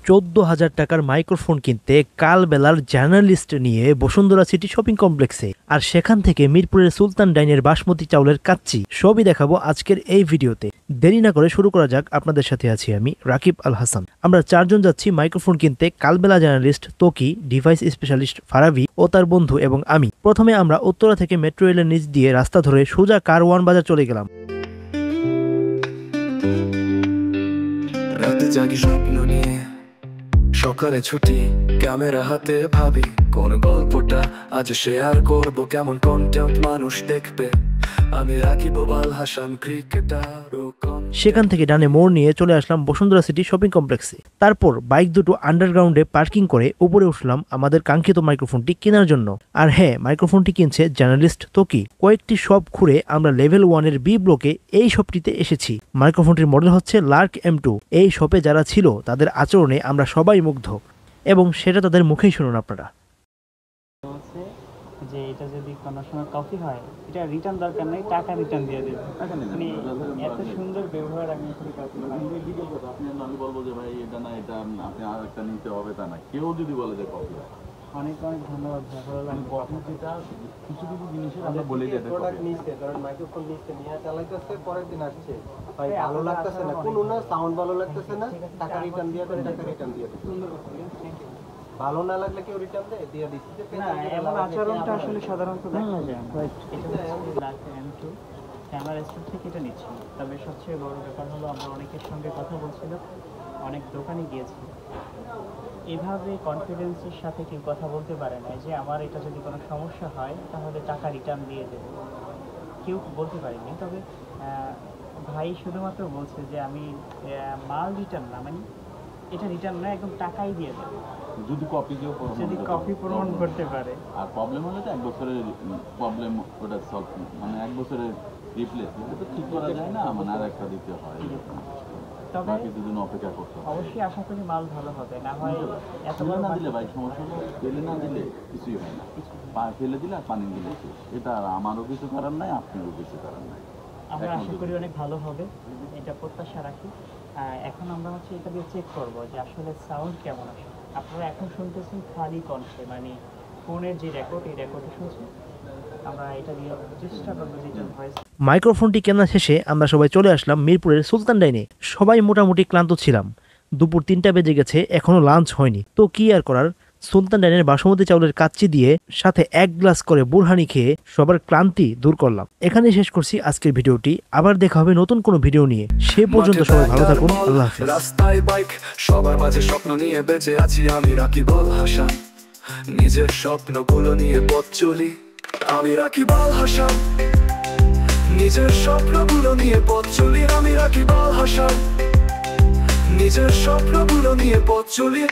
14,000 টাকার মাইক্রোফোন কিনতে কালবেলার জার্নালিস্ট নিয়ে বসুন্ধরা সিটি শপিং কমপ্লেক্সে, আর সেখান থেকে মিরপুরের সুলতান ডাইনের বাসমতি চাউলের কাচ্চি সবই দেখাবো আজকের এই ভিডিওতে। দেরি না করে শুরু করা যাক। আপনাদের সাথে আছি আমি রাকিব আল হাসান। আমরা চারজন যাচ্ছি মাইক্রোফোন কিনতে। কালবেলা জার্নালিস্ট তোকি, ডিভাইস স্পেশালিস্ট ফারাবি ও তার বন্ধু এবং আমি। প্রথমে আমরা উত্তরা থেকে মেট্রো রেলের নিচ দিয়ে রাস্তা ধরে সোজা কারওয়ান বাজার চলে গেলাম। রাতে জাগি স্বপ্ন নিয়ে, সকালে ছুটি, ক্যামেরা হাতে ভাবি কোন গল্পটা আজ শেয়ার করব, কেমন কন্টেন্ট মানুষ দেখবে। আমি রাকিব আল হাসান, ক্রিকেটার। সেখান থেকে ডানে মোড় নিয়ে চলে আসলাম বসুন্ধরা সিটি শপিং কমপ্লেক্সে। তারপর বাইক দুটো আন্ডারগ্রাউন্ডে পার্কিং করে উপরে উঠলাম আমাদের কাঙ্ক্ষিত মাইক্রোফোনটি কেনার জন্য। আর হ্যাঁ, মাইক্রোফোনটি কিনছে জার্নালিস্ট তোকি। কয়েকটি শপ ঘুরে আমরা লেভেল 1-এর বি ব্লকে এই শপটিতে এসেছি। মাইক্রোফোনটির মডেল হচ্ছে লার্ক M2। এই শপে যারা ছিল তাদের আচরণে আমরা সবাই মুগ্ধ, এবং সেটা তাদের মুখেই শুনুন আপনারা। যে এটা যদি কোনো সময় কপি হয়, এটা রিটার্ন দরকার নেই, টাকা রিটার্ন দিয়ে দেবে। মানে এত সুন্দর ব্যবহার আমি আমি বলবো যে ভাই এটা না, এটা আপনি আর একটা নিতে হবে তা না। কেউ যদি বলে যে কপি, অনেক অনেক ধন্যবাদ। কপি যেটা কিছু কিছু জিনিসের আমরা বলে দিই প্রোডাক্ট নিচ্ছে, কারণ মাইক্রোফোন নিচ্ছে, নিয়ে চালাইতেছে, পরের দিন আসছে ভাই ভালো লাগতেছে না, কোনো না সাউন্ড ভালো লাগতেছে না, টাকা রিটার্ন দিয়ে দেন, টাকা রিটার্ন দিয়ে দেন। ভালো না লাগলে কেউ রিটার্ন দেয়, দিয়ে দিচ্ছে। না, এমন আচরণটা আসলে সাধারণত দেখা যায় না। এটা হচ্ছে লার্ক M2 ক্যামেরা স্টোর থেকে এটা নিচ্ছি। তবে সবচেয়ে বড় ব্যাপার হলো আমরা অনেকের সঙ্গে কথা বলছিলাম, অনেক দোকানে গিয়েছি, এভাবে কনফিডেন্সের সাথে কেউ কথা বলতে পারে না যে আমার এটা যদি কোনো সমস্যা হয় তাহলে টাকা রিটার্ন দিয়ে দেবে। কেউ বলতে পারেনি। তবে ভাই শুধুমাত্র বলছে যে আমি মাল রিটার্ন না, মানে এটা রিটার্ন না, একদম টাকাই দিয়ে দেবে যদি কপি কেউ যদি কপি প্রমাণ করতে পারে। আর প্রবলেম হলে তো 1 বছরের প্রবলেম, ওটা সলভ, মানে 1 বছরের রিপ্লেস এটা তো ঠিক করা যায় না, মানে আর একটা দিতে হয়। তবে কিছুদিন অপেক্ষা করতে হয়। অবশ্যই আশা করি মাল ভালো হবে, না হয় এত ফেলে না দিলে ভাই সমস্যা হলো, ফেলে না দিলে কিছুই হয় না। ফেলে দিলে আর পানি দিলে এটা আমারও কিছু করার নাই, আপনারও কিছু করার নাই। আমরা আশা করি অনেক ভালো হবে, এটা প্রত্যাশা রাখি। এখন আমরা হচ্ছে এটা দিয়ে চেক করবো যে আসলে সাউন্ড কেমন আসে। আপনারা এখন শুনতেছেন খালি কণ্ঠে, মানে ফোনের যে রেকর্ড, এই রেকর্ডে শুনছেন। আমরা এটা দিয়ে চেষ্টা করবো যে এটা ভয়েস। মাইক্রোফোনটি কেনা শেষে আমরা সবাই চলে আসলাম মিরপুরের সুলতান ডাইনে। সবাই মোটামুটি ক্লান্ত ছিলাম। দুপুর 3টা বেজে গেছে, এখনো লাঞ্চ হয়নি। তো কি আর করার, সুলতান ডাইনের বাসমতি চাউলের কাচ্চি দিয়ে সাথে 1 গ্লাস করে বুরহানি খেয়ে সবার ক্লান্তি দূর করলাম। এখানে শেষ করছি আজকের ভিডিওটি। আবার দেখা হবে নতুন কোনো ভিডিও নিয়ে। সে পর্যন্ত সবাই ভালো থাকুন। আল্লাহ হাফেজ। রাস্তায় বাইক, সবার মাঝে স্বপ্ন নিয়ে বেঁচে আছি আমি রাকিব আল হাসান। নিজের স্বপ্নগুলো নিয়ে পথ চলি, আমি রাকিব আল হাসান। নিজের স্বপ্নগুলো নিয়ে পথ চলি, আমি রাকিব আল হাসান। নিজের স্বপ্নগুলো নিয়ে পথ চলি।